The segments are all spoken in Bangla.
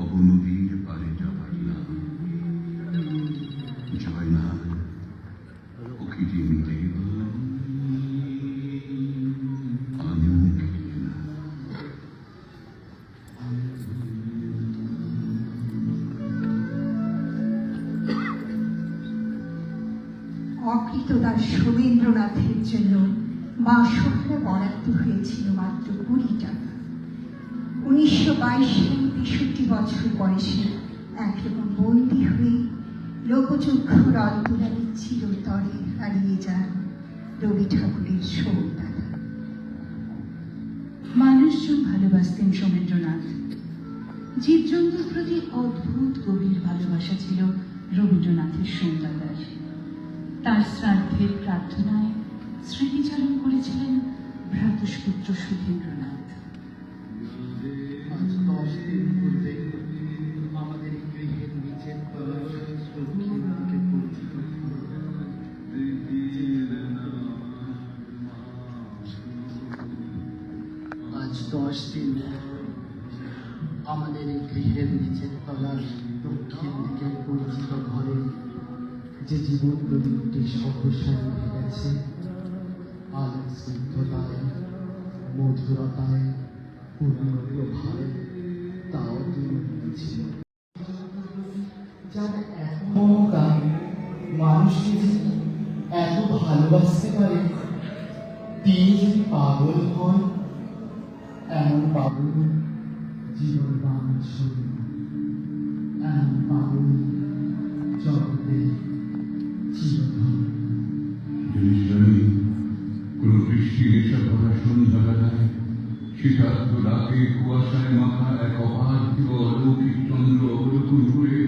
অবনদীর পারে যাবার না, জয় না ওকে মিলে অকৃতদাস শোভেন্দ্রনাথের জন্য মাসহারা বরাদ্দ হয়েছিল মাত্র 20 টাকা। 1922 সালে 63 বছর বয়সে একরকম বন্দী হয়ে লোকচক্ষুর অন্তরালে চিরতরে হারিয়ে যান রবি ঠাকুরের সোমদাদা। মানুষজন ভালোবাসতেন সোমেন্দ্রনাথ। জীবজন্তুর প্রতি অদ্ভুত গভীর ভালোবাসা ছিল রবীন্দ্রনাথের সোমদাদার। তার শ্রাদ্ধের প্রার্থনায় স্মৃতিচারণ করেছিলেন ভ্রাতুষ্পুত্র সুধীন্দ্রনাথ। আজ 10 দিন পূর্বে আমাদের গৃহের নিচের তলায় আজ 10 দিন আমাদের এই গৃহের নিচের তলার দক্ষিণ দিকের পরিচিত ঘরে যে জীবন প্রদীপটি সহসায় উঠে গেছে, আলোর স্নিগ্ধতায়, মধুরতায়, পূর্ণ প্রভায়, তাও তুমি ছিল। যার এমন মানুষকে যে এত ভালোবাসতে পারে, তিনি যদি পাগল হন, এমন পাগল জীবন বাঞ্ছন, এমন পাগল জগতে চিরধন। কোন বৃষ্টি নেশা ভরা সন্ধ্যাবেলায় শীতার্থ রাতে কুয়াশায় মাখা এক অপার্থিব অলৌকিক চন্দ্র অবলোকন করে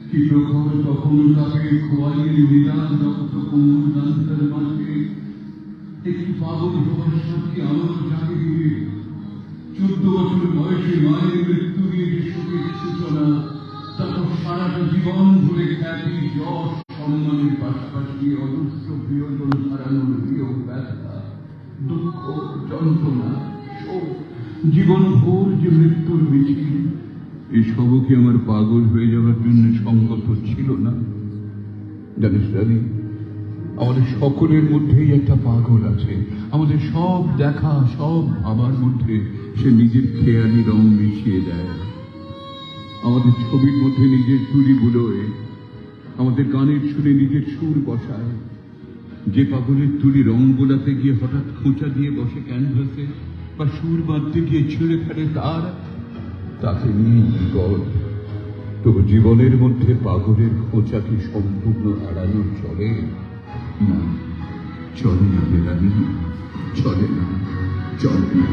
কি প্রখর তখন তাকে খোয়াইয়ের নিদান রক্ত কোমল গান্ধার মাঝে একটি পাগল হওয়ার সাথে আলোর জাগে দিয়ে 14 বছর বয়সে মায়ের মৃত্যু নিয়ে যে শোকের সূচনা, তারপর সারাটা জীবন ধরে খ্যাতি যশ সম্মানের পাশাপাশি অজস্র প্রিয়জন হারানোর বিয়োগ ব্যথা, দুঃখ, যন্ত্রণা, শোক, জীবন ভোর যে মৃত্যুর মিছিল, এসবও কি আমার পাগল হয়ে যাওয়ার জন্য সঙ্গত ছিল না? জানিস রানী, আমাদের সকলের মধ্যেই একটা পাগল আছে। আমাদের সব দেখা, সব ভাবার মধ্যে সে নিজের খেয়ালি রং মিশিয়ে দেয়। আমাদের ছবির মধ্যে নিজের তুলি বুলোয়, আমাদের গানের সুরে নিজের সুর বসায়। যে পাগলের তুলি রং বোলাতে গিয়ে হঠাৎ খোঁচা দিয়ে বসে ক্যানভাসে, বা সুর বাঁধতে গিয়ে ছিঁড়ে ফেলে তাকে নিয়ে বিপদ। তবু জীবনের মধ্যে পাগলের খোঁচা কি সম্পূর্ণ এড়ানো চলে? না, চলে না বেরানি, চলে না, চলে না।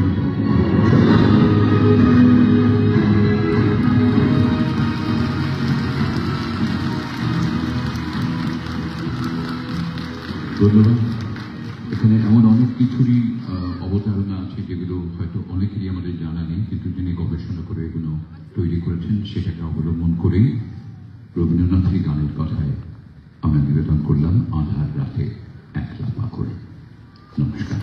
ধন্যবাদ। এখানে এমন অনেক কিছুরই অবতারণা আছে যেগুলো হয়তো অনেকেরই আমাদের জানা নেই, কিন্তু যিনি গবেষণা করে এগুলো তৈরি করেছেন সেটাকে অবলম্বন করেই রবীন্দ্রনাথের গানের কথায় আমরা নিবেদন করলাম আঁধার রাতে একলা পাগল। নমস্কার।